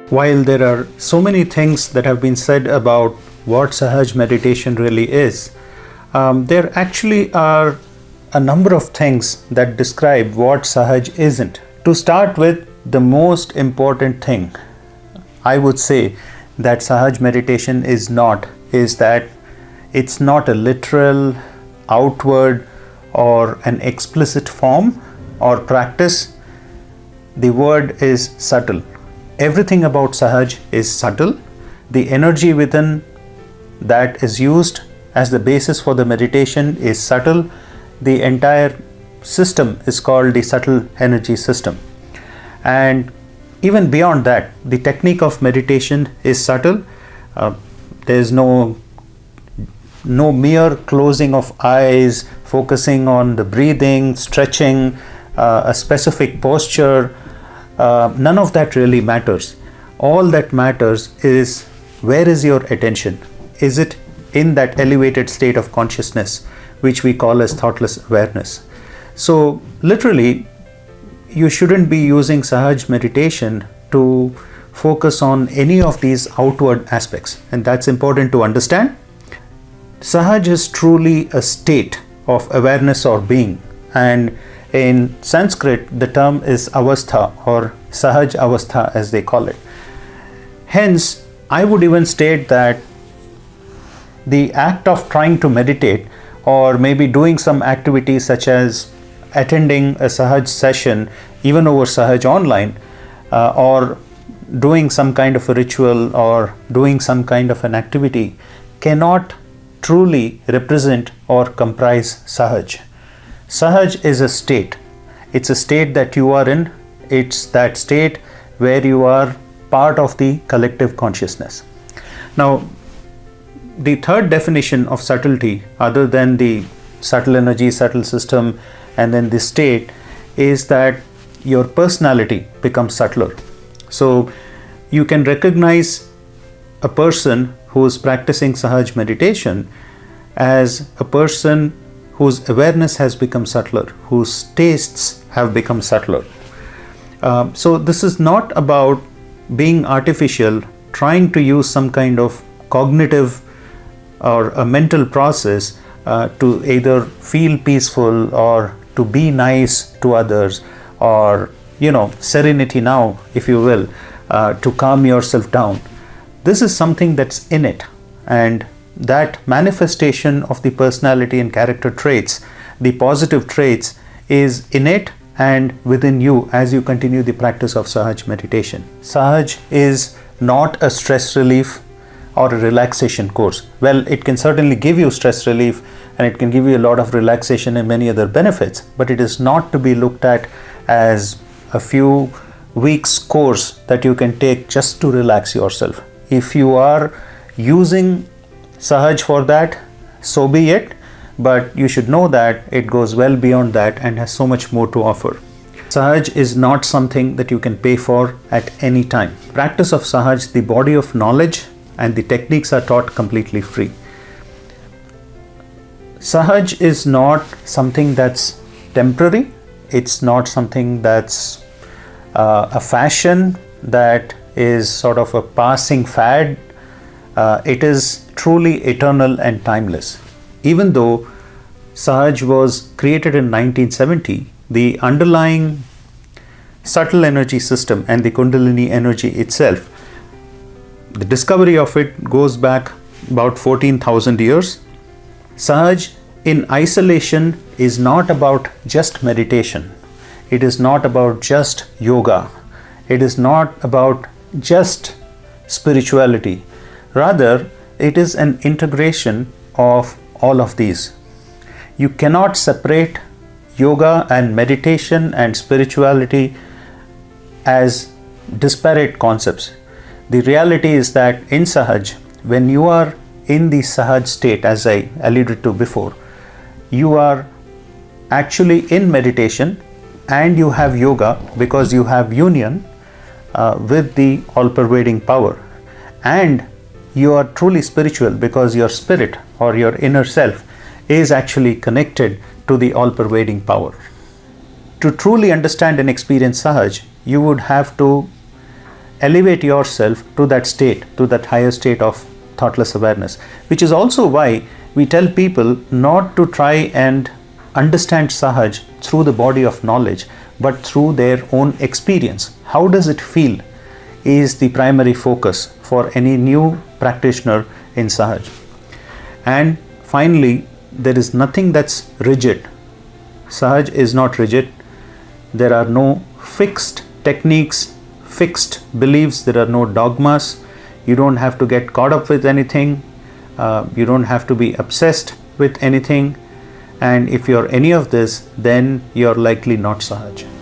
While there are so many things that have been said about what Sahaj meditation really is, there actually are a number of things that describe what Sahaj isn't. To start with, the most important thing I would say that Sahaj meditation is that it's not a literal, outward, or an explicit form or practice. The word is subtle. Everything about Sahaj is subtle. The energy within that is used as the basis for the meditation is subtle. The entire system is called the subtle energy system. And even beyond that, the technique of meditation is subtle. There is no mere closing of eyes, focusing on the breathing, stretching, a specific posture. None of that really matters. All that matters is, where is your attention? Is it in that elevated state of consciousness, which we call as thoughtless awareness? So literally, you shouldn't be using Sahaj meditation to focus on any of these outward aspects, and that's important to understand. Sahaj is truly a state of awareness or being, and in Sanskrit the term is avastha or Sahaj avastha as they call it. Hence, I would even state that the act of trying to meditate, or maybe doing some activity such as attending a Sahaj session, even over Sahaj online, or doing some kind of a ritual or doing some kind of an activity, cannot truly represent or comprise Sahaj. Sahaj is a state. It's a state that you are in. It's that state where you are part of the collective consciousness. Now, the third definition of subtlety, other than the subtle energy, subtle system, and then the state, is that your personality becomes subtler. So you can recognize a person who is practicing Sahaj meditation as a person whose awareness has become subtler, whose tastes have become subtler. So this is not about being artificial, trying to use some kind of cognitive or a mental process to either feel peaceful or to be nice to others, or serenity now, if you will, to calm yourself down. This is something that's innate, and that manifestation of the personality and character traits, the positive traits, is innate and within you as you continue the practice of Sahaj meditation. Sahaj is not a stress relief or a relaxation course. Well, it can certainly give you stress relief and it can give you a lot of relaxation and many other benefits, but it is not to be looked at as a few weeks course that you can take just to relax yourself. If you are using Sahaj for that, so be it, but you should know that it goes well beyond that and has so much more to offer. Sahaj is not something that you can pay for at any time. Practice of Sahaj, the body of knowledge and the techniques are taught completely free. Sahaj is not something that's temporary. It's not something that's a fashion that is sort of a passing fad. It is truly eternal and timeless. Even though Sahaj was created in 1970, the underlying subtle energy system and the Kundalini energy itself, the discovery of it goes back about 14,000 years. Sahaj in isolation is not about just meditation. It is not about just yoga. It is not about just spirituality. Rather, it is an integration of all of these. You cannot separate yoga and meditation and spirituality as disparate concepts. The reality is that in Sahaj, when you are in the Sahaj state, as I alluded to before, you are actually in meditation and you have yoga because you have union with the all-pervading power, and you are truly spiritual because your spirit or your inner self is actually connected to the all-pervading power. To truly understand and experience Sahaj, you would have to elevate yourself to that state, to that higher state of thoughtless awareness, which is also why we tell people not to try and understand Sahaj through the body of knowledge, but through their own experience. How does it feel is the primary focus for any new practitioner in Sahaj. And finally, there is nothing that's rigid. Sahaj is not rigid. There are no fixed techniques, fixed beliefs, there are no dogmas. You don't have to get caught up with anything. You don't have to be obsessed with anything. And if you're any of this, then you're likely not Sahaj.